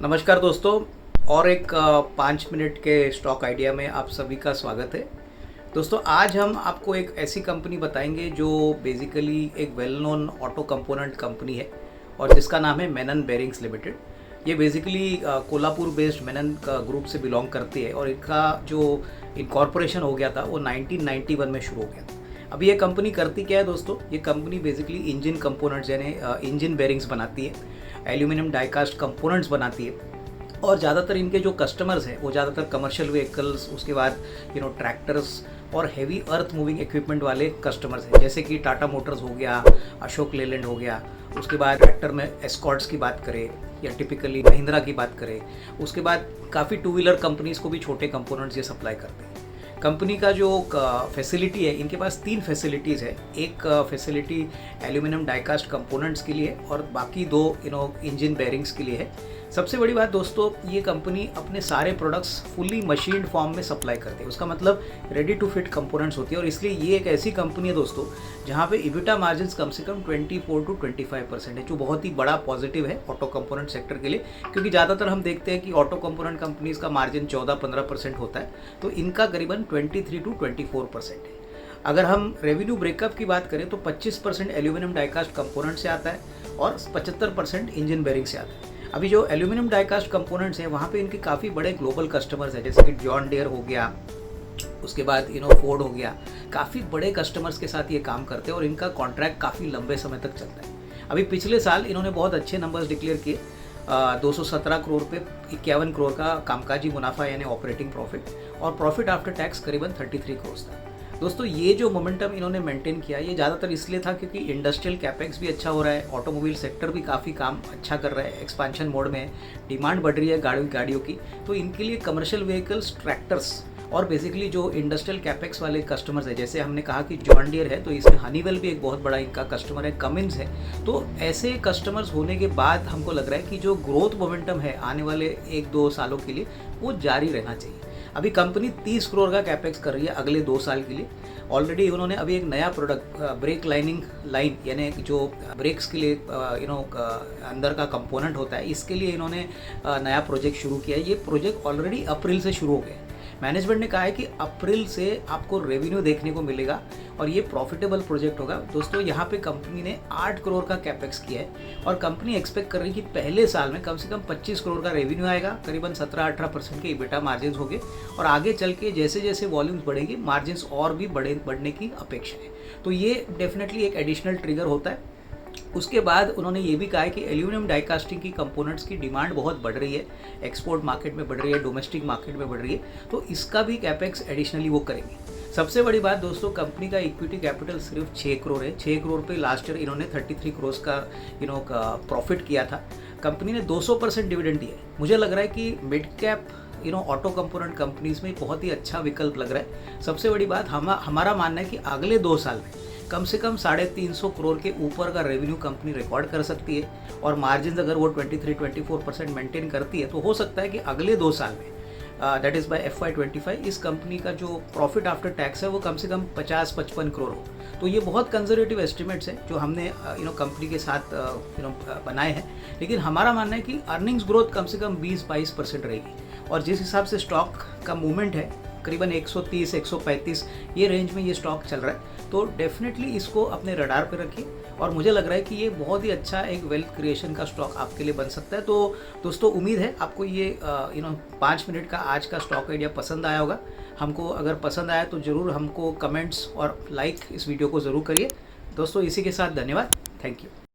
नमस्कार दोस्तों। और एक 5 मिनट के स्टॉक आइडिया में आप सभी का स्वागत है। दोस्तों, आज हम आपको एक ऐसी कंपनी बताएंगे जो बेसिकली एक well known auto component company है और जिसका नाम है मेनन बेरिंग्स लिमिटेड। ये बेसिकली कोल्हापुर बेस्ड मेनन का ग्रुप से बिलोंग करती है और इनका जो इनकॉर्पोरेशन हो गया था वो 1991 में शुरू हो गया था। अभी ये कंपनी करती क्या है दोस्तों? ये कंपनी बेसिकली इंजन कंपोनेंट्स यानी इंजन बेरिंग्स बनाती है, एल्यूमिनियम डाइकास्ट कंपोनेंट्स बनाती है और ज़्यादातर इनके जो कस्टमर्स हैं वो ज़्यादातर कमर्शियल व्हीकल्स, उसके बाद ट्रैक्टर्स और हेवी अर्थ मूविंग इक्विपमेंट वाले कस्टमर्स हैं, जैसे कि टाटा मोटर्स हो गया, अशोक लेलैंड हो गया। उसके बाद ट्रैक्टर में एस्कॉर्ट्स की बात करें या टिपिकली महिंद्रा की बात करें, उसके बाद काफ़ी टू व्हीलर कंपनीज़ को भी छोटे कंपोनेंट्स ये सप्लाई करते हैं। कंपनी का जो फैसिलिटी है, इनके पास 3 फैसिलिटीज़ है। एक फैसिलिटी एल्यूमिनियम डाइकास्ट कंपोनेंट्स के लिए और बाकी 2 इंजन बेरिंग्स के लिए है। सबसे बड़ी बात दोस्तों, ये कंपनी अपने सारे प्रोडक्ट्स फुल्ली मशीन्ड फॉर्म में सप्लाई करती है। उसका मतलब रेडी टू फिट कंपोनेंट्स होती है और इसलिए ये एक ऐसी कंपनी है दोस्तों जहाँ पे इबिटा मार्जिन्स कम से कम 24 to 25% है, जो बहुत ही बड़ा पॉजिटिव है ऑटो कंपोनेंट सेक्टर के लिए। क्योंकि ज़्यादातर हम देखते हैं कि ऑटो कंपोनेंट कंपनीज़ का मार्जिन 14-15% होता है, तो इनका करीबन 23 to 24% है। अगर हम रेवेन्यू ब्रेकअप की बात करें तो 25% एल्यूमिनियम डाइकास्ट कंपोनेंट से आता है और 75% इंजन बेरिंग से आता है। अभी जो एल्यूमिनियम डाइकास्ट कंपोनेंट्स हैं वहाँ पे इनके काफ़ी बड़े ग्लोबल कस्टमर्स हैं, जैसे कि जॉन डियर हो गया, उसके बाद फोर्ड हो गया। काफ़ी बड़े कस्टमर्स के साथ ये काम करते हैं और इनका कॉन्ट्रैक्ट काफ़ी लंबे समय तक चलता है। अभी पिछले साल इन्होंने बहुत अच्छे नंबर्स डिक्लेयर किए। 217 करोड़ पे 51 करोड़ का कामकाजी मुनाफा यानी ऑपरेटिंग प्रॉफिट, और प्रॉफिट आफ्टर टैक्स करीबन 33 करोड़ था। दोस्तों, ये जो मोमेंटम इन्होंने मेंटेन किया, ये ज़्यादातर इसलिए था क्योंकि इंडस्ट्रियल कैपेक्स भी अच्छा हो रहा है, ऑटोमोबाइल सेक्टर भी काफ़ी काम अच्छा कर रहा है, एक्सपांशन मोड में है, डिमांड बढ़ रही है गाड़ियों की। तो इनके लिए कमर्शियल व्हीकल्स, ट्रैक्टर्स और बेसिकली जो इंडस्ट्रियल कैपेक्स वाले कस्टमर्स है, जैसे हमने कहा कि जॉन डियर है तो इसमें हनीवेल भी एक बहुत बड़ा इनका कस्टमर है, कमिंस है। तो ऐसे कस्टमर्स होने के बाद हमको लग रहा है कि जो ग्रोथ मोमेंटम है आने वाले 1-2 सालों के लिए वो जारी रहना चाहिए। अभी कंपनी 30 करोड़ का कैपेक्स कर रही है अगले 2 साल के लिए। ऑलरेडी उन्होंने अभी एक नया प्रोडक्ट ब्रेक लाइनिंग लाइन यानी जो ब्रेक्स के लिए अंदर का कंपोनेंट होता है, इसके लिए इन्होंने नया प्रोजेक्ट शुरू किया है। ये प्रोजेक्ट ऑलरेडी अप्रैल से शुरू हो गया है। मैनेजमेंट ने कहा है कि अप्रैल से आपको रेवेन्यू देखने को मिलेगा और ये प्रॉफिटेबल प्रोजेक्ट होगा। दोस्तों, यहाँ पे कंपनी ने 8 करोड़ का कैपेक्स किया है और कंपनी एक्सपेक्ट कर रही है कि पहले साल में कम से कम 25 करोड़ का रेवेन्यू आएगा, करीबन 17-18% के इबिटा मार्जिन्स होंगे और आगे चल के जैसे जैसे वॉल्यूम्स बढ़ेंगी मार्जिन्स और भी बढ़ने की अपेक्षा है। तो ये डेफिनेटली एक एडिशनल ट्रिगर होता है। उसके बाद उन्होंने ये भी कहा है कि एल्यूमिनियम डाइकास्टिंग की कंपोनेंट्स की डिमांड बहुत बढ़ रही है, एक्सपोर्ट मार्केट में बढ़ रही है, डोमेस्टिक मार्केट में बढ़ रही है, तो इसका भी कैपेक्स एडिशनली वो करेंगे। सबसे बड़ी बात दोस्तों, कंपनी का इक्विटी कैपिटल सिर्फ 6 करोड़ है। 6 करोड़ पे लास्ट ईयर इन्होंने 33 करोड़ का प्रॉफिट किया था। कंपनी ने 200% डिविडेंड दिया है। मुझे लग रहा है कि mid cap auto component companies में बहुत ही अच्छा विकल्प लग रहा है। सबसे बड़ी बात हमारा मानना है कि अगले 2 साल में कम से कम 350 करोड़ के ऊपर का रेवेन्यू कंपनी रिकॉर्ड कर सकती है और मार्जिन अगर वो 23-24% मेंटेन करती है तो हो सकता है कि अगले 2 साल में दैट इज़ बाय FY25 इस कंपनी का जो प्रॉफिट आफ्टर टैक्स है वो कम से कम 50-55 करोड़ हो। तो ये बहुत कंजर्वेटिव एस्टिमेट्स हैं जो हमने कंपनी के साथ बनाए हैं, लेकिन हमारा मानना है कि अर्निंग्स ग्रोथ कम से कम 20-22% रहेगी और जिस हिसाब से स्टॉक का मूवमेंट है करीबन 130-135 ये रेंज में ये स्टॉक चल रहा है, तो डेफिनेटली इसको अपने रडार पे रखिए और मुझे लग रहा है कि ये बहुत ही अच्छा एक वेल्थ क्रिएशन का स्टॉक आपके लिए बन सकता है। तो दोस्तों, उम्मीद है आपको ये 5 मिनट का आज का स्टॉक आइडिया पसंद आया होगा। हमको अगर पसंद आया तो ज़रूर हमको कमेंट्स और लाइक इस वीडियो को ज़रूर करिए। दोस्तों, इसी के साथ धन्यवाद। Thank you.